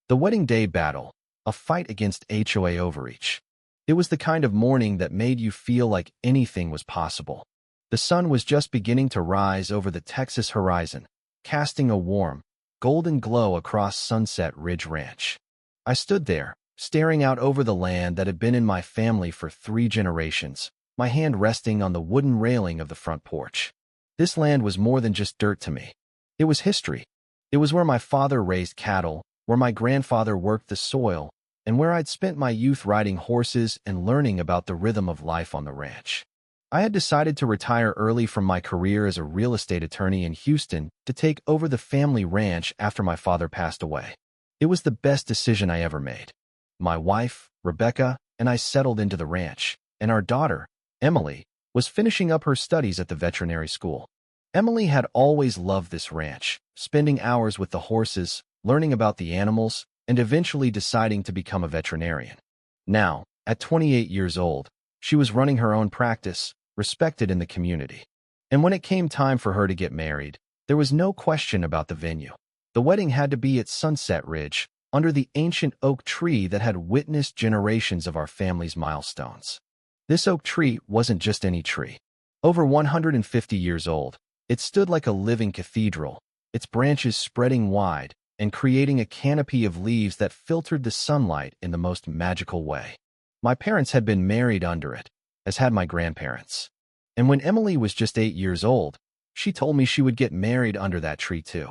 The wedding day battle, a fight against HOA overreach. It was the kind of morning that made you feel like anything was possible. The sun was just beginning to rise over the Texas horizon, casting a warm, golden glow across Sunset Ridge Ranch. I stood there, staring out over the land that had been in my family for 3 generations, my hand resting on the wooden railing of the front porch. This land was more than just dirt to me. It was history. It was where my father raised cattle, where my grandfather worked the soil, and where I'd spent my youth riding horses and learning about the rhythm of life on the ranch. I had decided to retire early from my career as a real estate attorney in Houston to take over the family ranch after my father passed away. It was the best decision I ever made. My wife, Rebecca, and I settled into the ranch, and our daughter, Emily, was finishing up her studies at the veterinary school. Emily had always loved this ranch, spending hours with the horses, learning about the animals, and eventually deciding to become a veterinarian. Now, at 28 years old, she was running her own practice, respected in the community. And when it came time for her to get married, there was no question about the venue. The wedding had to be at Sunset Ridge, under the ancient oak tree that had witnessed generations of our family's milestones. This oak tree wasn't just any tree. Over 150 years old, it stood like a living cathedral, its branches spreading wide and creating a canopy of leaves that filtered the sunlight in the most magical way. My parents had been married under it, as had my grandparents. And when Emily was just 8 years old, she told me she would get married under that tree too.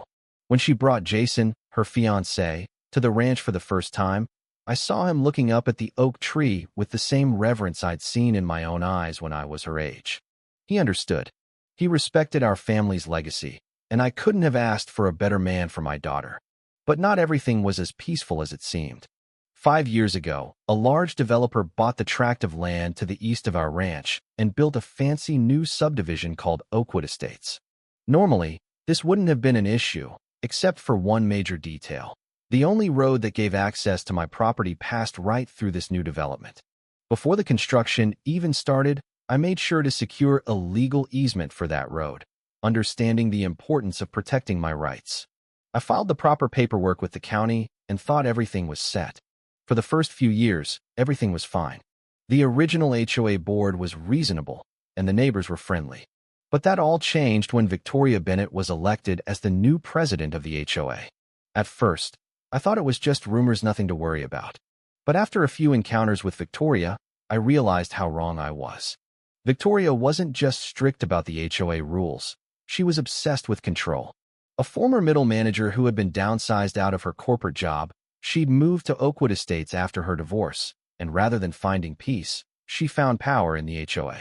When she brought Jason, her fiancé, to the ranch for the first time, I saw him looking up at the oak tree with the same reverence I'd seen in my own eyes when I was her age. He understood. He respected our family's legacy, and I couldn't have asked for a better man for my daughter. But not everything was as peaceful as it seemed. 5 years ago, a large developer bought the tract of land to the east of our ranch and built a fancy new subdivision called Oakwood Estates. Normally, this wouldn't have been an issue, except for one major detail. The only road that gave access to my property passed right through this new development. Before the construction even started, I made sure to secure a legal easement for that road, understanding the importance of protecting my rights. I filed the proper paperwork with the county and thought everything was set. For the first few years, everything was fine. The original HOA board was reasonable, and the neighbors were friendly. But that all changed when Victoria Bennett was elected as the new president of the HOA. At first, I thought it was just rumors, nothing to worry about. But after a few encounters with Victoria, I realized how wrong I was. Victoria wasn't just strict about the HOA rules. She was obsessed with control. A former middle manager who had been downsized out of her corporate job, she'd moved to Oakwood Estates after her divorce, and rather than finding peace, she found power in the HOA.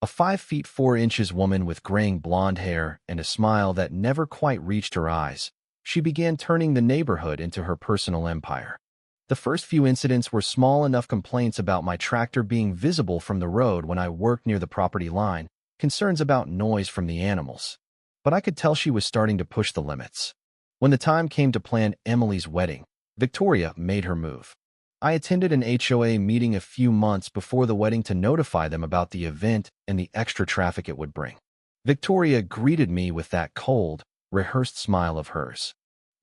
A 5 feet 4 inches woman with graying blonde hair and a smile that never quite reached her eyes, she began turning the neighborhood into her personal empire. The first few incidents were small enough complaints about my tractor being visible from the road when I worked near the property line, concerns about noise from the animals. But I could tell she was starting to push the limits. When the time came to plan Emily's wedding, Victoria made her move. I attended an HOA meeting a few months before the wedding to notify them about the event and the extra traffic it would bring. Victoria greeted me with that cold, rehearsed smile of hers.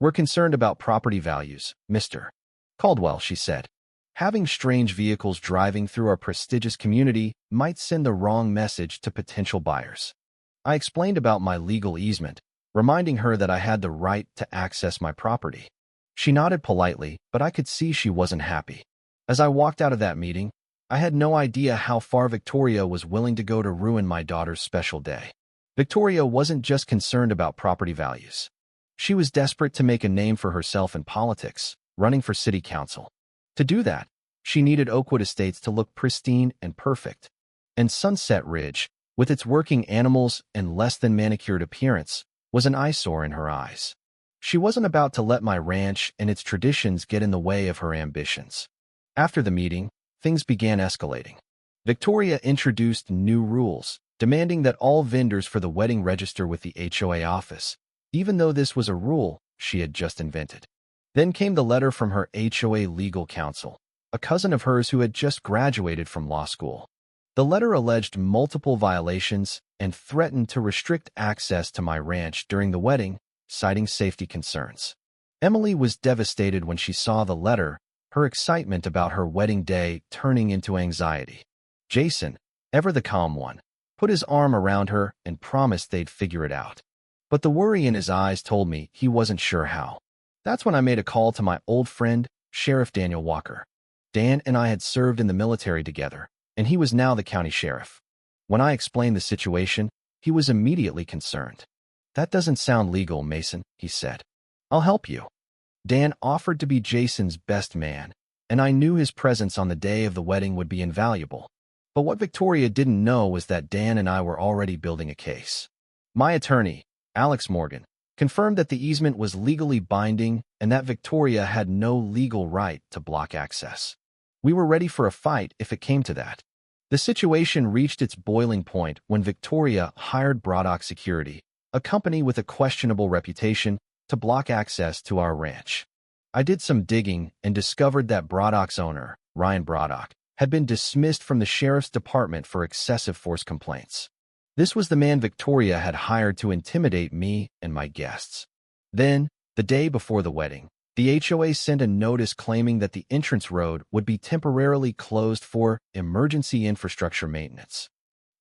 "We're concerned about property values, Mr. Caldwell," she said. "Having strange vehicles driving through our prestigious community might send the wrong message to potential buyers." I explained about my legal easement, reminding her that I had the right to access my property. She nodded politely, but I could see she wasn't happy. As I walked out of that meeting, I had no idea how far Victoria was willing to go to ruin my daughter's special day. Victoria wasn't just concerned about property values. She was desperate to make a name for herself in politics, running for city council. To do that, she needed Oakwood Estates to look pristine and perfect. And Sunset Ridge, with its working animals and less-than-manicured appearance, was an eyesore in her eyes. She wasn't about to let my ranch and its traditions get in the way of her ambitions. After the meeting, things began escalating. Victoria introduced new rules, demanding that all vendors for the wedding register with the HOA office, even though this was a rule she had just invented. Then came the letter from her HOA legal counsel, a cousin of hers who had just graduated from law school. The letter alleged multiple violations and threatened to restrict access to my ranch during the wedding, citing safety concerns. Emily was devastated when she saw the letter, her excitement about her wedding day turning into anxiety. Jason, ever the calm one, put his arm around her and promised they'd figure it out. But the worry in his eyes told me he wasn't sure how. That's when I made a call to my old friend, Sheriff Daniel Walker. Dan and I had served in the military together, and he was now the county sheriff. When I explained the situation, he was immediately concerned. "That doesn't sound legal, Mason," he said. "I'll help you." Dan offered to be Jason's best man, and I knew his presence on the day of the wedding would be invaluable. But what Victoria didn't know was that Dan and I were already building a case. My attorney, Alex Morgan, confirmed that the easement was legally binding and that Victoria had no legal right to block access. We were ready for a fight if it came to that. The situation reached its boiling point when Victoria hired Braddock Security, a company with a questionable reputation, to block access to our ranch. I did some digging and discovered that Braddock's owner, Ryan Braddock, had been dismissed from the sheriff's department for excessive force complaints. This was the man Victoria had hired to intimidate me and my guests. Then, the day before the wedding, the HOA sent a notice claiming that the entrance road would be temporarily closed for emergency infrastructure maintenance.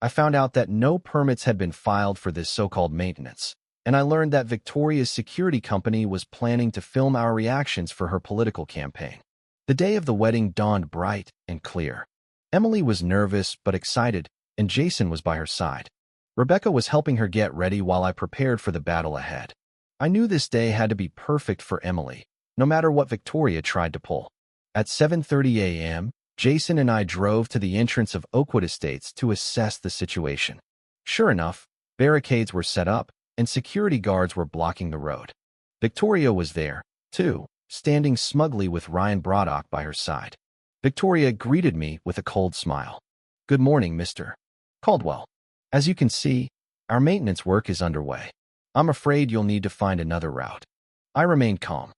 I found out that no permits had been filed for this so-called maintenance, and I learned that Victoria's security company was planning to film our reactions for her political campaign. The day of the wedding dawned bright and clear. Emily was nervous but excited, and Jason was by her side. Rebecca was helping her get ready while I prepared for the battle ahead. I knew this day had to be perfect for Emily, no matter what Victoria tried to pull. At 7:30 a.m., Jason and I drove to the entrance of Oakwood Estates to assess the situation. Sure enough, barricades were set up, and security guards were blocking the road. Victoria was there, too, standing smugly with Ryan Braddock by her side. Victoria greeted me with a cold smile. "Good morning, Mr. Caldwell. As you can see, our maintenance work is underway. I'm afraid you'll need to find another route." I remained calm.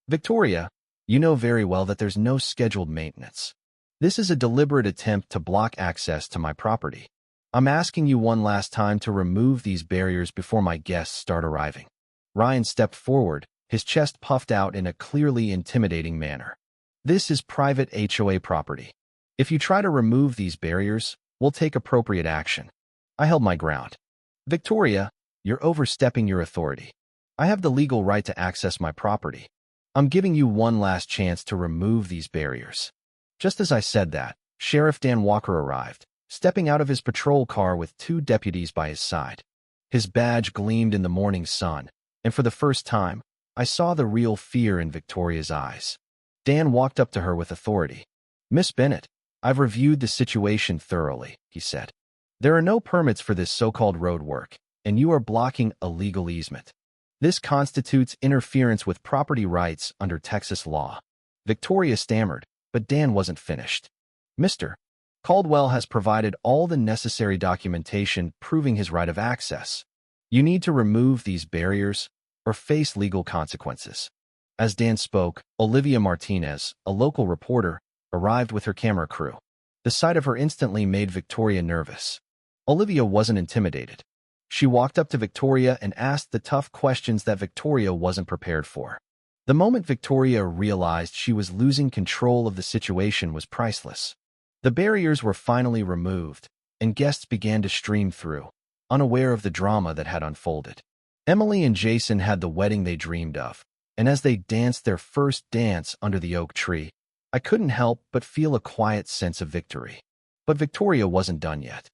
"Victoria, you know very well that there's no scheduled maintenance. This is a deliberate attempt to block access to my property. I'm asking you one last time to remove these barriers before my guests start arriving." Ryan stepped forward, his chest puffed out in a clearly intimidating manner. "This is private HOA property. If you try to remove these barriers, we'll take appropriate action." I held my ground. "Victoria, you're overstepping your authority. I have the legal right to access my property. I'm giving you one last chance to remove these barriers." Just as I said that, Sheriff Dan Walker arrived, stepping out of his patrol car with 2 deputies by his side. His badge gleamed in the morning sun, and for the first time, I saw the real fear in Victoria's eyes. Dan walked up to her with authority. "Miss Bennett, I've reviewed the situation thoroughly," he said. "There are no permits for this so-called road work, and you are blocking a legal easement. This constitutes interference with property rights under Texas law." Victoria stammered, but Dan wasn't finished. "Mr. Caldwell has provided all the necessary documentation proving his right of access. You need to remove these barriers or face legal consequences." As Dan spoke, Olivia Martinez, a local reporter, arrived with her camera crew. The sight of her instantly made Victoria nervous. Olivia wasn't intimidated. She walked up to Victoria and asked the tough questions that Victoria wasn't prepared for. The moment Victoria realized she was losing control of the situation was priceless. The barriers were finally removed, and guests began to stream through, unaware of the drama that had unfolded. Emily and Jason had the wedding they dreamed of, and as they danced their first dance under the oak tree, I couldn't help but feel a quiet sense of victory. But Victoria wasn't done yet.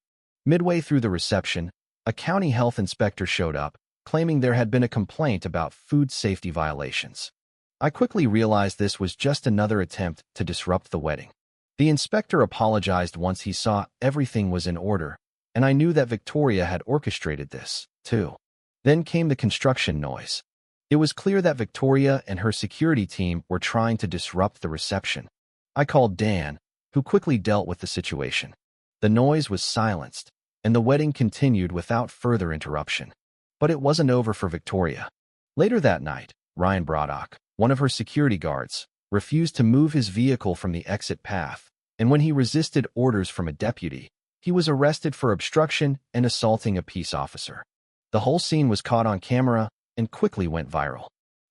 Midway through the reception, a county health inspector showed up, claiming there had been a complaint about food safety violations. I quickly realized this was just another attempt to disrupt the wedding. The inspector apologized once he saw everything was in order, and I knew that Victoria had orchestrated this, too. Then came the construction noise. It was clear that Victoria and her security team were trying to disrupt the reception. I called Dan, who quickly dealt with the situation. The noise was silenced, and the wedding continued without further interruption. But it wasn't over for Victoria. Later that night, Ryan Braddock, one of her security guards, refused to move his vehicle from the exit path, and when he resisted orders from a deputy, he was arrested for obstruction and assaulting a peace officer. The whole scene was caught on camera and quickly went viral.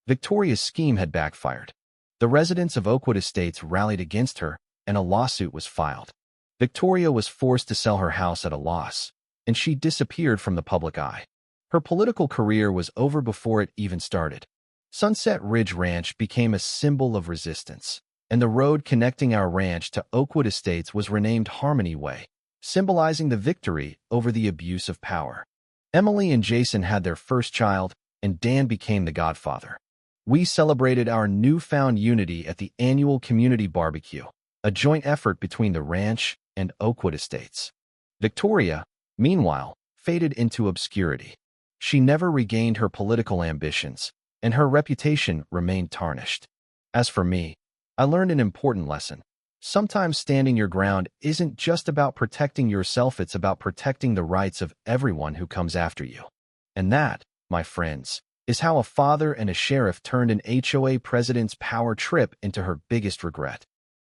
Victoria's scheme had backfired. The residents of Oakwood Estates rallied against her, and a lawsuit was filed. Victoria was forced to sell her house at a loss, and she disappeared from the public eye. Her political career was over before it even started. Sunset Ridge Ranch became a symbol of resistance, and the road connecting our ranch to Oakwood Estates was renamed Harmony Way, symbolizing the victory over the abuse of power. Emily and Jason had their first child, and Dan became the godfather. We celebrated our newfound unity at the annual community barbecue, a joint effort between the ranch and Oakwood Estates. Victoria, meanwhile, faded into obscurity. She never regained her political ambitions, and her reputation remained tarnished. As for me, I learned an important lesson. Sometimes standing your ground isn't just about protecting yourself, it's about protecting the rights of everyone who comes after you. And that, my friends, is how a father and a sheriff turned an HOA president's power trip into her biggest regret.